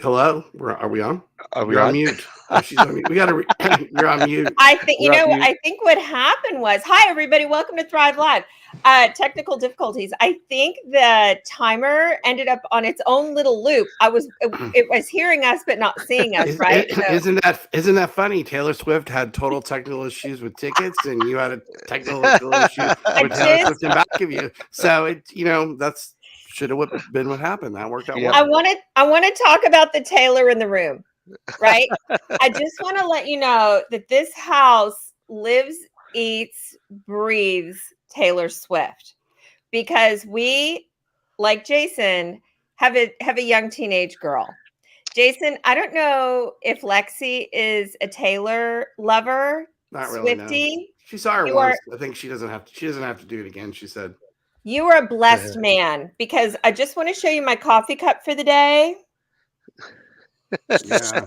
Hello? Are we on? Are we You're on on? mute. Oh, she's on mute. We got to. You're on mute. I think You're on mute. I think what happened was, hi everybody, welcome to Thrive Live. Technical difficulties. I think the timer ended up on its own little loop. It was hearing us but not seeing us, right? Isn't that funny? Taylor Swift had total technical issues with tickets, and you had a technical issue with Taylor Swift in back of you. So that's should have been what happened. That worked out well. I want to talk about the Taylor in the room, right? I just want to let you know that this house lives, eats, breathes Taylor Swift, because we, like Jason, have a young teenage girl. Jason, I don't know if Lexi is a Taylor lover. Not really. Swiftie. No. She saw her once. I think she doesn't have to do it again. She said. You are a blessed man, because I just want to show you my coffee cup for the day. Yeah.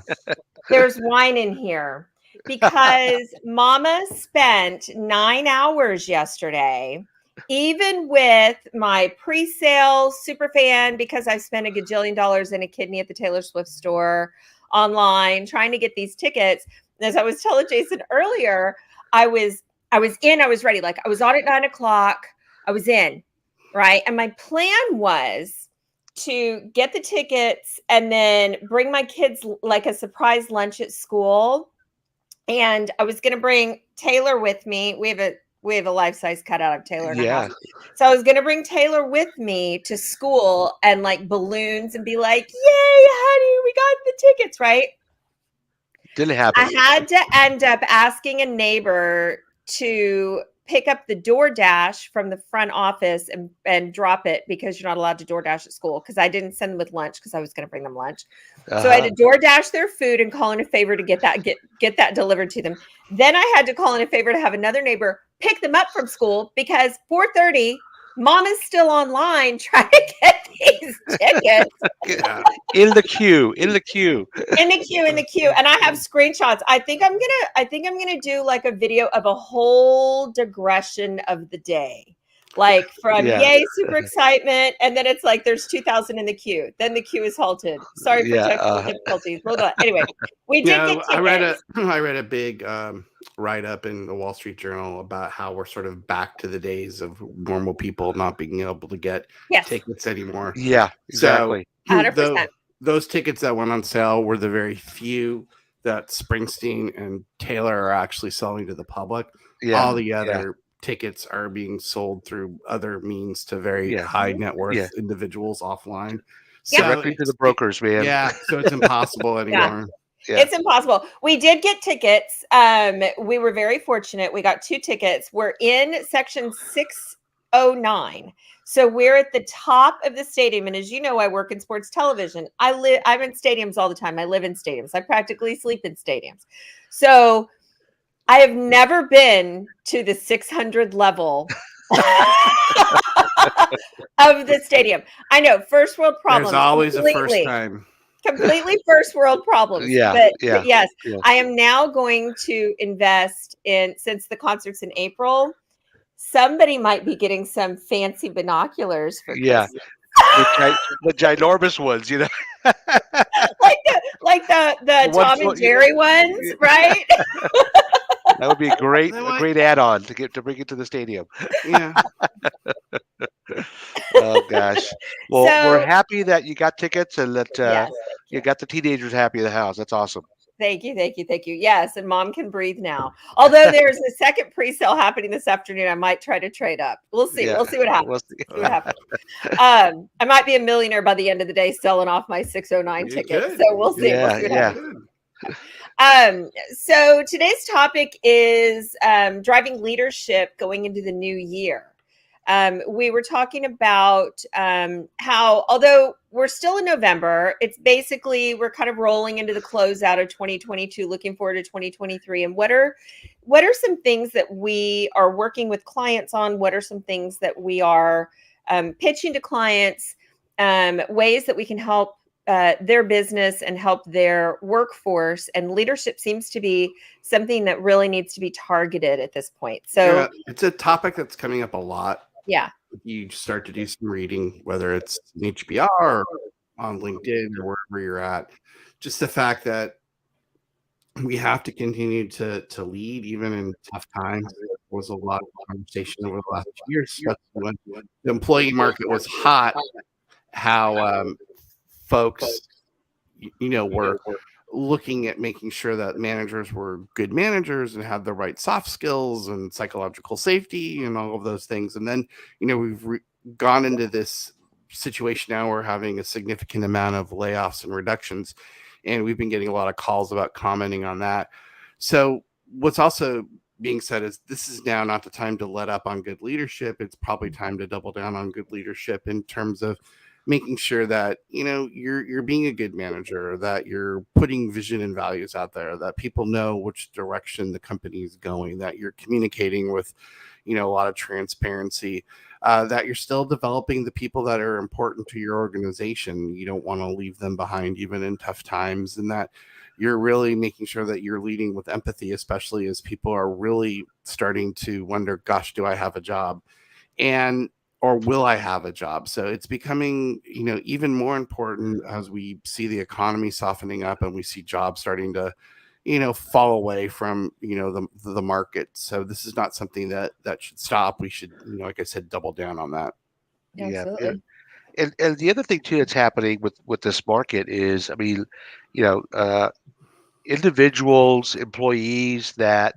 There's wine in here because Mama spent 9 hours yesterday, even with my pre-sale super fan, because I spent $1 gajillion in a kidney at the Taylor Swift store online trying to get these tickets. As I was telling Jason earlier, I was ready. Like, I was on at 9 o'clock. I was in, right? And my plan was to get the tickets and then bring my kids like a surprise lunch at school. And I was going to bring Taylor with me. We have a life-size cutout of Taylor in our house. So I was going to bring Taylor with me to school and like balloons and be like, yay, honey, we got the tickets, right? Didn't happen. I had to end up asking a neighbor to pick up the DoorDash from the front office and drop it, because you're not allowed to DoorDash at school, because I didn't send them with lunch because I was going to bring them lunch. So I had to DoorDash their food and call in a favor to get that delivered to them. Then I had to call in a favor to have another neighbor pick them up from school, because 4:30, Mom is still online trying to get these tickets. In the queue. And I have screenshots. I think I'm gonna do like a video of a whole digression of the day. Like from yay, super excitement, and then it's like there's 2,000 in the queue. Then the queue is halted. Sorry for technical difficulties. Hold on. Anyway, we did get tickets. I read a big write-up in the Wall Street Journal about how we're sort of back to the days of normal people not being able to get tickets anymore. Yeah, exactly. So 100%. Those tickets that went on sale were the very few that Springsteen and Taylor are actually selling to the public. Yeah. All the other tickets are being sold through other means to very high net worth individuals offline. So directly to the brokers, man. Yeah, so it's impossible anymore. Yeah. It's impossible. We did get tickets. We were very fortunate. We got 2 tickets. We're in section 609. So we're at the top of the stadium. And as you know, I work in sports television. I'm in stadiums all the time. I live in stadiums. I practically sleep in stadiums. So I have never been to the 600 level of the stadium. I know, first world problem. There's always a first time. Completely first world problems. But yes, I am now going to invest in, since the concert's in April, somebody might be getting some fancy binoculars for Christmas. The ginormous ones, you know. like the Tom and Jerry ones, right? That would be a great add-on to bring it to the stadium. Yeah. Oh gosh. Well, we're happy that you got tickets and that you got the teenagers happy in the house. That's awesome. Thank you. Yes, and Mom can breathe now. Although there's a second pre-sale happening this afternoon, I might try to trade up. We'll see. We'll see what happens. I might be a millionaire by the end of the day selling off my 609 tickets. So we'll see. We'll see what happens. So today's topic is driving leadership going into the new year. We were talking about how, although we're still in November, it's basically, we're kind of rolling into the closeout of 2022, looking forward to 2023. And what are some things that we are working with clients on? What are some things that we are pitching to clients, ways that we can help their business and help their workforce? And leadership seems to be something that really needs to be targeted at this point. So it's a topic that's coming up a lot. Yeah. You start to do some reading, whether it's an HBR or on LinkedIn or wherever you're at. Just the fact that we have to continue to lead even in tough times. There was a lot of conversation over the last few years, especially when the employee market was hot, how folks, were looking at making sure that managers were good managers and had the right soft skills and psychological safety and all of those things. And then, we've gone into this situation now. We're having a significant amount of layoffs and reductions, and we've been getting a lot of calls about commenting on that. So what's also being said is this is now not the time to let up on good leadership. It's probably time to double down on good leadership in terms of making sure that you're being a good manager, that you're putting vision and values out there, that people know which direction the company is going, that you're communicating with a lot of transparency, that you're still developing the people that are important to your organization. You don't want to leave them behind even in tough times, and that you're really making sure that you're leading with empathy, especially as people are really starting to wonder, gosh, do I have a job? Or will I have a job? So it's becoming, even more important as we see the economy softening up and we see jobs starting to, fall away from, the market. So this is not something that should stop. We should, like I said, double down on that. Absolutely. And the other thing too that's happening with this market is, I mean, individuals, employees that,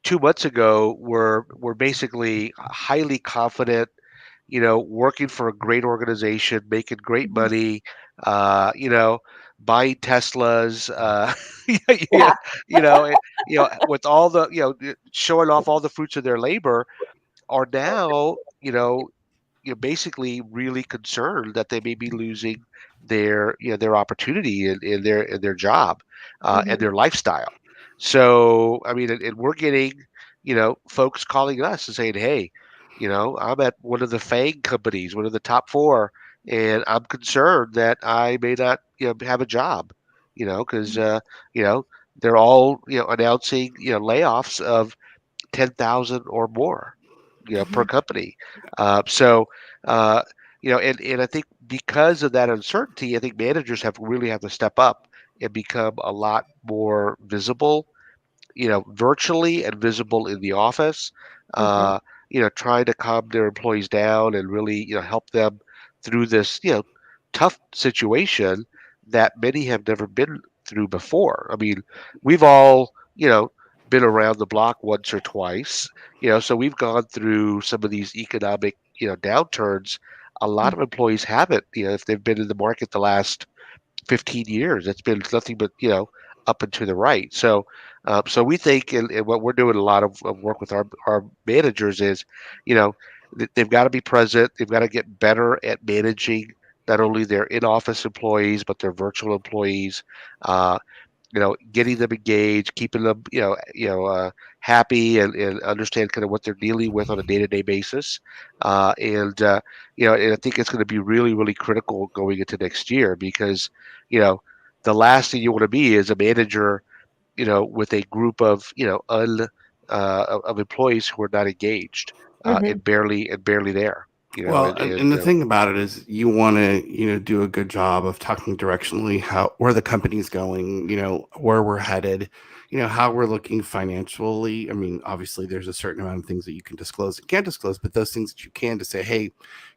2 months ago were basically highly confident, working for a great organization, making great money, buying Teslas, Yeah. with all the, showing off all the fruits of their labor, are now, basically really concerned that they may be losing their opportunity in their job and their lifestyle. So, I mean, and we're getting, folks calling us and saying, hey, I'm at one of the FANG companies, one of the top 4, and I'm concerned that I may not, have a job, because, they're all, announcing, layoffs of 10,000 or more, per company. So, and I think because of that uncertainty, I think managers have to step up and become a lot more visible, virtually and visible in the office, trying to calm their employees down and really, help them through this, tough situation that many have never been through before. I mean, we've all, been around the block once or twice, so we've gone through some of these economic, downturns. A lot of employees haven't, if they've been in the market the last 15 years. It's been nothing but, up and to the right. So, so we think, and what we're doing a lot of work with our managers is, they've got to be present. They've got to get better at managing not only their in-office employees, but their virtual employees. Getting them engaged, keeping them, happy and understand kind of what they're dealing with on a day-to-day basis. And I think it's going to be really, really critical going into next year because, the last thing you want to be is a manager, with a group of, of employees who are not engaged and barely there. Well, and the thing about it is you want to, do a good job of talking directionally where the company's going, where we're headed, how we're looking financially. I mean, obviously there's a certain amount of things that you can disclose and can't disclose, but those things that you can to say, hey,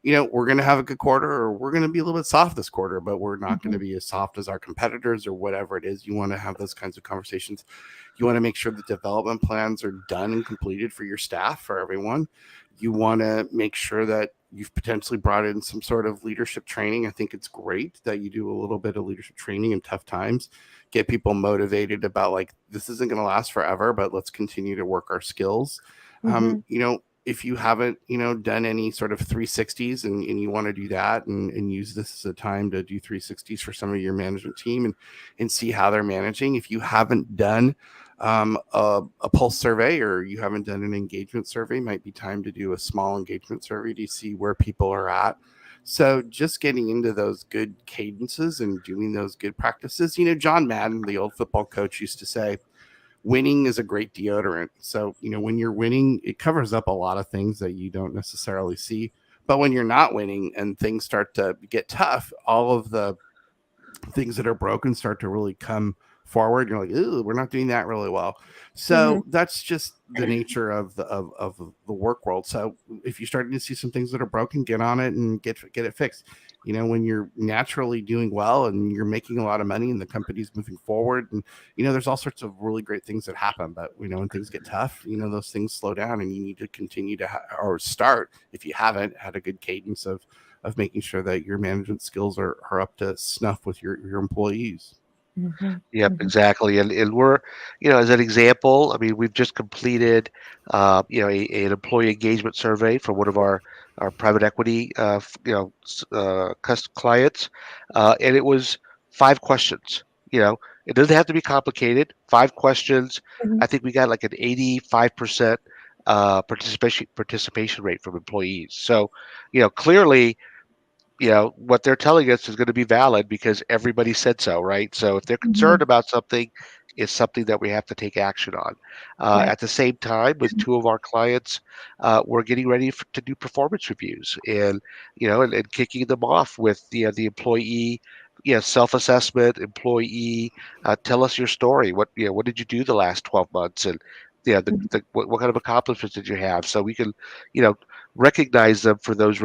we're going to have a good quarter, or we're going to be a little bit soft this quarter, but we're not going to be as soft as our competitors or whatever it is. You want to have those kinds of conversations. You want to make sure the development plans are done and completed for your staff, for everyone. You want to make sure that you've potentially brought in some sort of leadership training. I think it's great that you do a little bit of leadership training in tough times, get people motivated about like, this isn't going to last forever, but let's continue to work our skills. If you haven't, done any sort of 360s and you want to do that and use this as a time to do 360s for some of your management team and see how they're managing. If you haven't done a pulse survey, or you haven't done an engagement survey, might be time to do a small engagement survey to see where people are at. So just getting into those good cadences and doing those good practices. John Madden, the old football coach, used to say, winning is a great deodorant. So, when you're winning, it covers up a lot of things that you don't necessarily see. But when you're not winning and things start to get tough, all of the things that are broken start to really come forward. You're like, ooh, we're not doing that really well. So that's just the nature of the work world. So if you're starting to see some things that are broken, get on it and get it fixed. You know, when you're naturally doing well and you're making a lot of money and the company's moving forward, and you know, there's all sorts of really great things that happen. But you know, when things get tough, you know, those things slow down, and you need to continue to or start, if you haven't had a good cadence of making sure that your management skills are up to snuff with your employees. Yep, exactly. And we're, you know, as an example, I mean, we've just completed, you know, an employee engagement survey for one of our private equity, clients, and it was 5 questions. You know, it doesn't have to be complicated. 5 questions. I think we got like an 85% participation rate from employees. So, you know, clearly, you know, what they're telling us is going to be valid because everybody said so, right? So if they're concerned about something, it's something that we have to take action on. At the same time, with 2 of our clients, we're getting ready to do performance reviews, and you know, and kicking them off with the employee, self-assessment. Employee, tell us your story. What did you do the last 12 months, and what kind of accomplishments did you have, so we can, you know, recognize them for those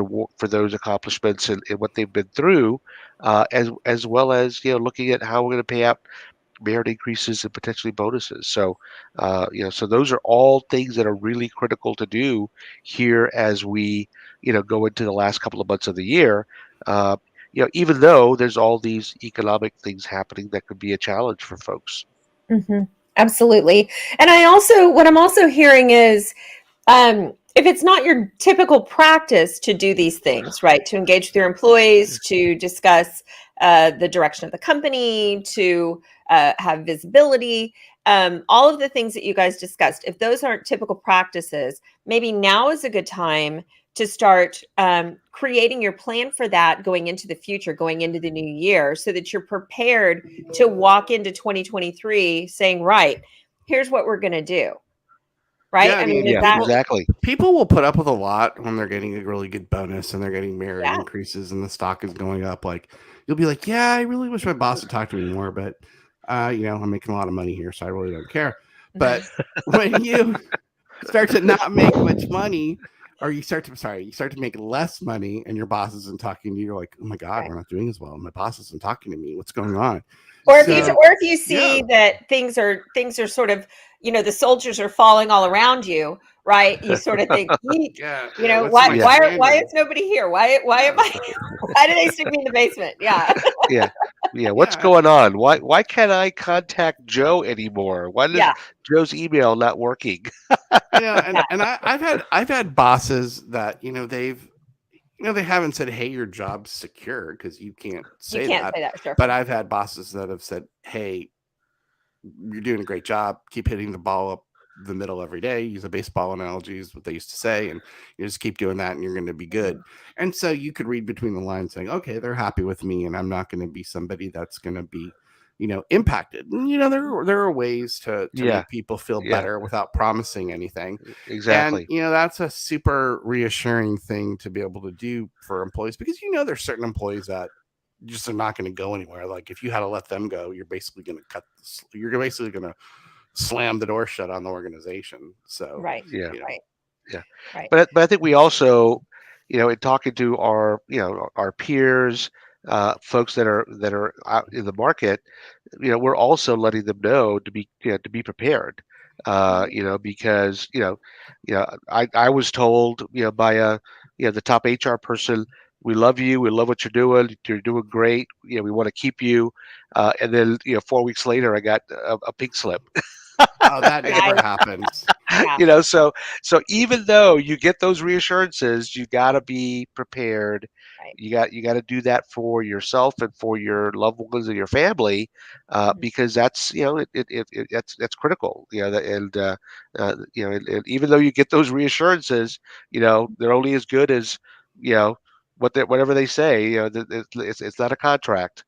accomplishments and what they've been through, as well as, you know, looking at how we're going to pay out merit increases and potentially bonuses. So, you know, so those are all things that are really critical to do here as we, you know, go into the last couple of months of the year. You know, even though there's all these economic things happening that could be a challenge for folks. Absolutely. And what I'm also hearing is, if it's not your typical practice to do these things, right, to engage with your employees, to discuss the direction of the company, to have visibility, all of the things that you guys discussed, if those aren't typical practices, maybe now is a good time to start creating your plan for that going into the future, going into the new year, so that you're prepared to walk into 2023 saying, right, here's what we're going to do. Right? Yeah, I mean, exactly. People will put up with a lot when they're getting a really good bonus and they're getting merit increases and the stock is going up. Like, you'll be like, yeah, I really wish my boss would talk to me more, but you know, I'm making a lot of money here, so I really don't care. But when you start to not make much money, or you start to make less money, and your boss isn't talking to you, you're like, oh my God, we're not doing as well. My boss isn't talking to me. What's going on? Or if you see that things are sort of, you know, the soldiers are falling all around you, right? You sort of think, you know, why is nobody here? Why am I? Why do they stick me in the basement? What's going on? Why can't I contact Joe anymore? Why does Joe's email not working? And I've had bosses that, you know, they haven't said, hey, your job's secure, because you can't say that. Sure. But I've had bosses that have said, hey, you're doing a great job. Keep hitting the ball up the middle every day. Use a baseball analogy is what they used to say. And you just keep doing that and you're going to be good. And so you could read between the lines saying, okay, they're happy with me and I'm not going to be somebody that's going to be, you know, impacted. And, you know, there are ways to make people feel better without promising anything. Exactly. And, you know, that's a super reassuring thing to be able to do for employees, because, you know, there's certain employees that just are not going to go anywhere. Like, if you had to let them go, you're basically going to slam the door shut on the organization. So, right. But I think we also, you know, in talking to our, you know, our peers, folks that are out in the market, you know, we're also letting them know to be prepared, you know, because, you know, I was told, you know, by the top HR person, we love you, we love what you're doing great, you know, we want to keep you, and then, you know, 4 weeks later I got a pink slip. Oh, that never happens. You know, so even though you get those reassurances, you got to be prepared. Right. You got to do that for yourself and for your loved ones and your family, because that's, you know, that's critical. You know, and you know, and even though you get those reassurances, you know, they're only as good as, you know, whatever they say. You know, it's not a contract.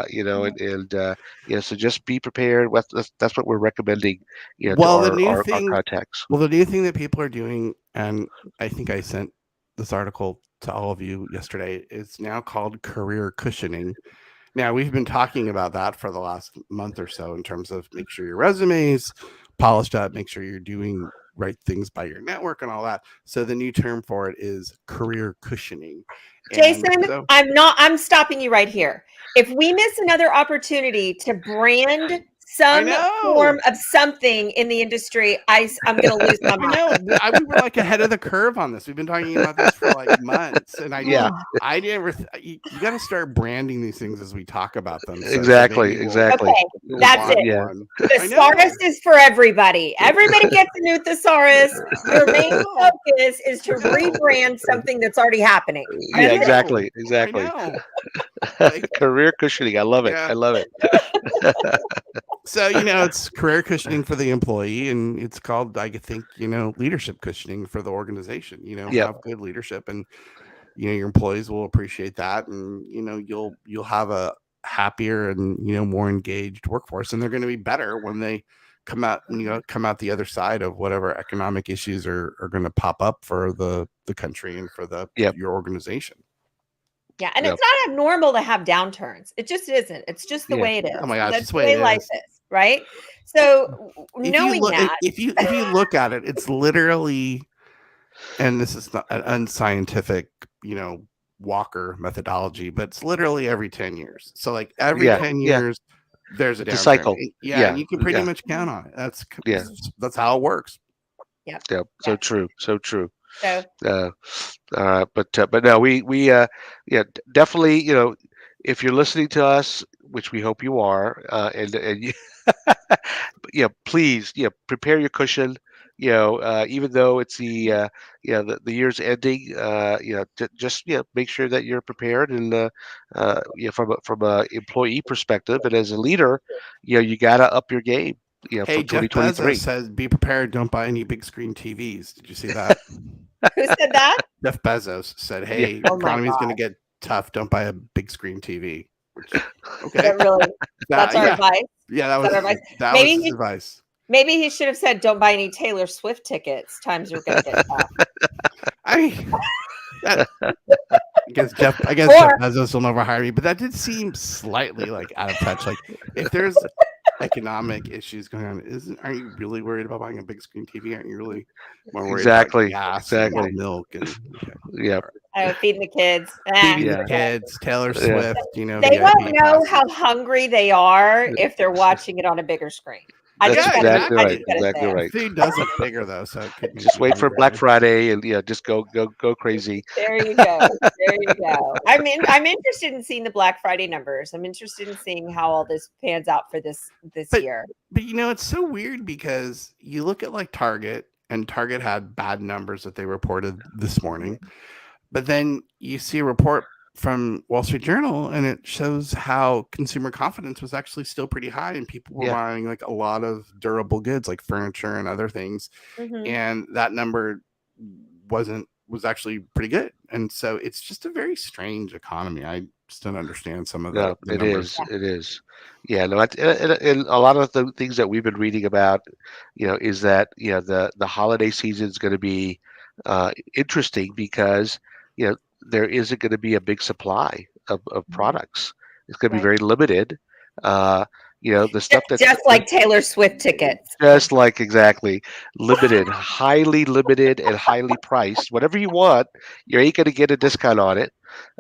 You know, and you know, so just be prepared. That's what we're recommending, you know, to our contacts. Well, the new thing that people are doing, and I think I sent this article to all of you yesterday. It's now called career cushioning. Now, we've been talking about that for the last month or so in terms of make sure your resume's polished up, make sure you're doing right things by your network and all that. So the new term for it is career cushioning. Jason, I'm stopping you right here. If we miss another opportunity to brand some form of something in the industry, I'm going to lose my mind. We were like ahead of the curve on this. We've been talking about this for like months, and I never. You got to start branding these things as we talk about them. So exactly. Okay, that's it. Yeah. Thesaurus is for everybody. Everybody gets a new thesaurus. Your main focus is to rebrand something that's already happening. Yeah, exactly. Career cushioning. I love it. I love it. So, it's career cushioning for the employee, and it's called, I think, leadership cushioning for the organization. Have good leadership, and your employees will appreciate that, and you'll have a happier and more engaged workforce, and they're going to be better when they come out the other side of whatever economic issues are going to pop up for the country and for your organization. Yeah, and it's not abnormal to have downturns. It just isn't. It's just the way it is. Oh my gosh, that's the way life is, right? So if you look at it, it's literally, and this is not an unscientific, Walker methodology, but it's literally every 10 years. So like every 10 years, there's a downturn. Cycle. And you can pretty much count on it. That's how it works. Yeah. So true. So, but no, we definitely, if you're listening to us, which we hope you are, and you, please, prepare your cushion. Even though it's the year's ending, just make sure that you're prepared, and from a employee perspective, and as a leader, you gotta up your game. Hey, for Jeff 2023. Bezos says, "Be prepared. Don't buy any big screen TVs." Did you see that? Who said that? Jeff Bezos said, "Hey, the economy's going to get tough. Don't buy a big screen TV." Okay, that's our advice. Yeah, that was his advice. Maybe he should have said, "Don't buy any Taylor Swift tickets. Times are going to get tough." I guess Jeff Bezos will never hire me, but that did seem slightly like out of touch. Like if there's economic issues going on, aren't you really worried about buying a big screen TV? Aren't you really more worried about gas and milk and feeding the kids, Taylor Swift, they won't know how hungry they are if they're watching it on a bigger screen. Exactly right. Food does look bigger though, so it could just wait for Black Friday and just go crazy. There you go. I'm interested in seeing the Black Friday numbers. I'm interested in seeing how all this pans out for this year. But it's so weird because you look at like Target, and Target had bad numbers that they reported this morning, but then you see a report from Wall Street Journal, and it shows how consumer confidence was actually still pretty high, and people were buying like a lot of durable goods like furniture and other things, and that number was actually pretty good. And so it's just a very strange economy. I just don't understand some of the numbers. It is. Yeah, no, and a lot of the things that we've been reading about, is that the holiday season is going to be interesting because there isn't going to be a big supply of products. It's going to be very limited. The stuff that's just like Taylor Swift tickets. Just like exactly limited, highly limited, and highly priced. Whatever you want, you ain't going to get a discount on it.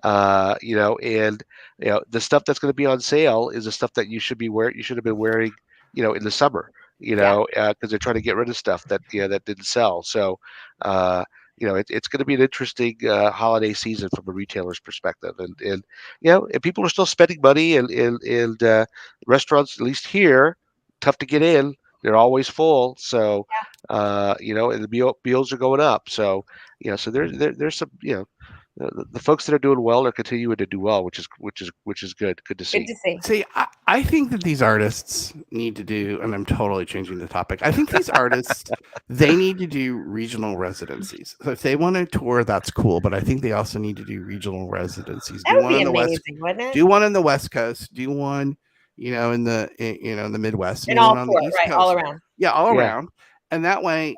And the stuff that's going to be on sale is the stuff that you should have been wearing, in the summer. Because they're trying to get rid of stuff that that didn't sell. So. It's going to be an interesting holiday season from a retailer's perspective, and people are still spending money, and restaurants, at least here, tough to get in. They're always full, so and the bills are going up. So so there's some the folks that are doing well are continuing to do well, which is good. Good to see. See, I think that these artists need to do, and I'm totally changing the topic. I think these artists, they need to do regional residencies. So if they want to tour, that's cool. But I think they also need to do regional residencies. That would be amazing, wouldn't it? Do one in the West Coast. Do one, in the Midwest. And all four, right? All around. Yeah, all around. And that way,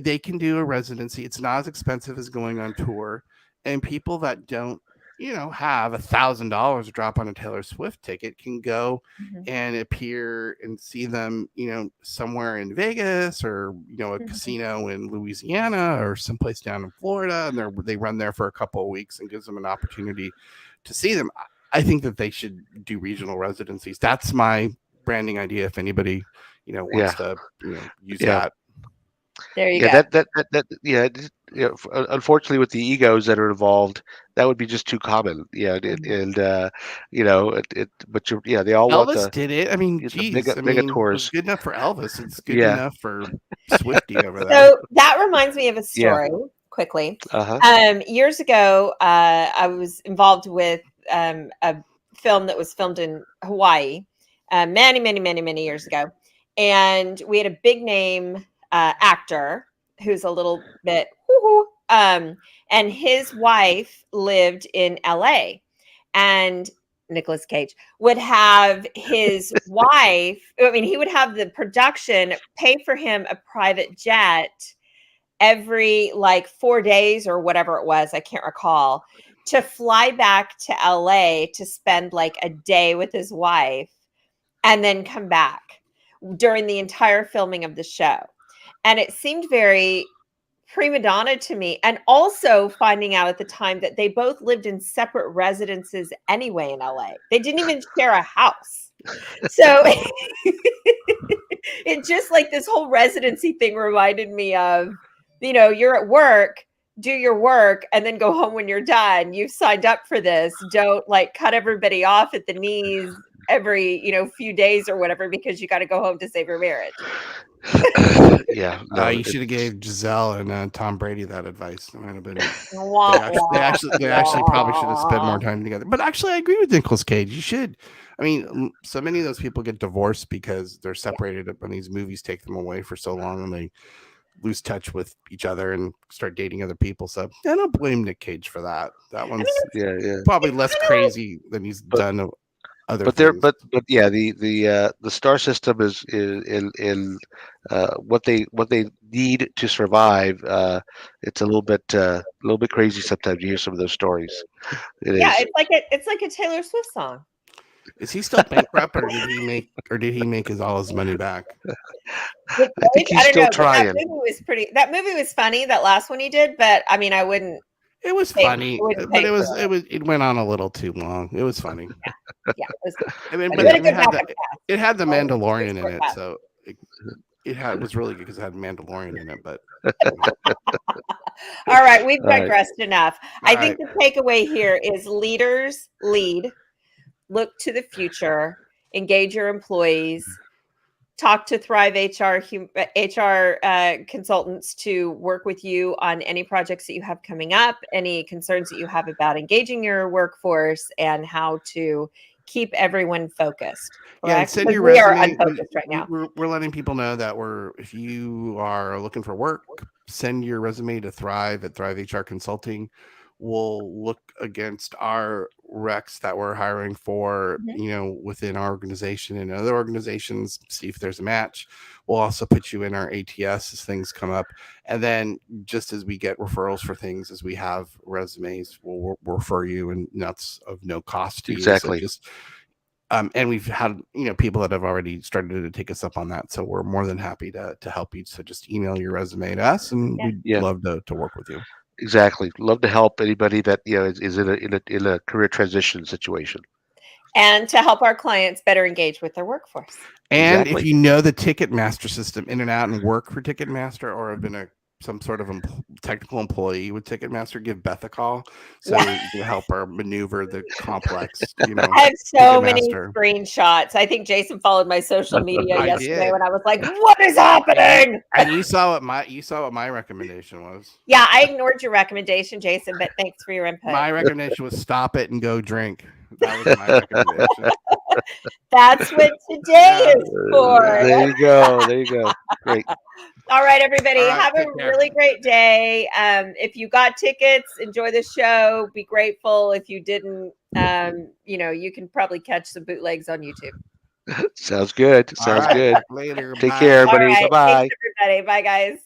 they can do a residency. It's not as expensive as going on tour, and people that don't have $1,000 to drop on a Taylor Swift ticket can go and appear and see them somewhere in Vegas or a casino in Louisiana or someplace down in Florida, and they run there for a couple of weeks and gives them an opportunity to see them. I think that they should do regional residencies. That's my branding idea. If anybody wants to use that. There you go. Unfortunately, with the egos that are involved, that would be just too common. Yeah, but they all Elvis did it. I mean, mega tours. It's good enough for Elvis. It's good enough for Swiftie over there. So that reminds me of a story. Quickly, years ago, I was involved with a film that was filmed in Hawaii, many years ago, and we had a big name actor who's a little bit and his wife lived in LA, and Nicolas Cage would have his wife, he would have the production pay for him a private jet every 4 days or whatever it was, I can't recall, to fly back to LA to spend a day with his wife and then come back during the entire filming of the show. And it seemed very prima donna to me. And also finding out at the time that they both lived in separate residences anyway in LA. They didn't even share a house. So it just this whole residency thing reminded me of, you're at work, do your work, and then go home when you're done. You've signed up for this. Don't cut everybody off at the knees every few days or whatever because you got to go home to save your marriage. You should have gave Giselle and Tom Brady that advice. It might have been. They actually probably should have spent more time together. But actually, I agree with Nicolas Cage. You should. So many of those people get divorced because they're separated when these movies take them away for so long, and they lose touch with each other and start dating other people. So I don't blame Nick Cage for that. That one's probably less crazy than he's done. The star system is in what they need to survive. It's a little bit crazy sometimes. You hear some of those stories. It's like a Taylor Swift song. Is he still bankrupt, or did he make all his money back? I think he's still trying. That movie was funny. That last one he did, but I wouldn't. It was funny, but it went on a little too long. It was funny. Yeah, it was good. It had the Mandalorian in it, so it was really good because it had Mandalorian in it. But all right, we've digressed enough. I think the takeaway here is leaders lead, look to the future, engage your employees. Talk to Thrive HR consultants to work with you on any projects that you have coming up, any concerns that you have about engaging your workforce, and how to keep everyone focused. Correct? Yeah, and send your resume. We are unfocused right now. We're letting people know that if you are looking for work, send your resume to Thrive at Thrive HR Consulting. We'll look against our recs that we're hiring for, within our organization and other organizations, see if there's a match. We'll also put you in our ATS as things come up. And then just as we get referrals for things, as we have resumes, we'll refer you, and that's of no cost to you. Exactly. So and we've had, people that have already started to take us up on that. So we're more than happy to help you. So just email your resume to us, and we'd love to work with you. Exactly. Love to help anybody that is in a career transition situation, and to help our clients better engage with their workforce. And if you know the Ticketmaster system in and out and work for Ticketmaster, or have been some sort of technical employee with Ticketmaster, give Beth a call so you can help her maneuver the complex. I have so many screenshots. I think Jason followed my social media yesterday when I was like, "What is happening?" And you saw what my recommendation was. Yeah, I ignored your recommendation, Jason, but thanks for your input. My recommendation was stop it and go drink. That was my recommendation. That's what today is for. There you go. Great. All right, everybody. Have a really great day. If you got tickets, enjoy the show. Be grateful. If you didn't, you can probably catch some bootlegs on YouTube. Sounds good. Good. Later. Take care, everybody. Right. Bye-bye. Thanks, everybody. Bye, guys.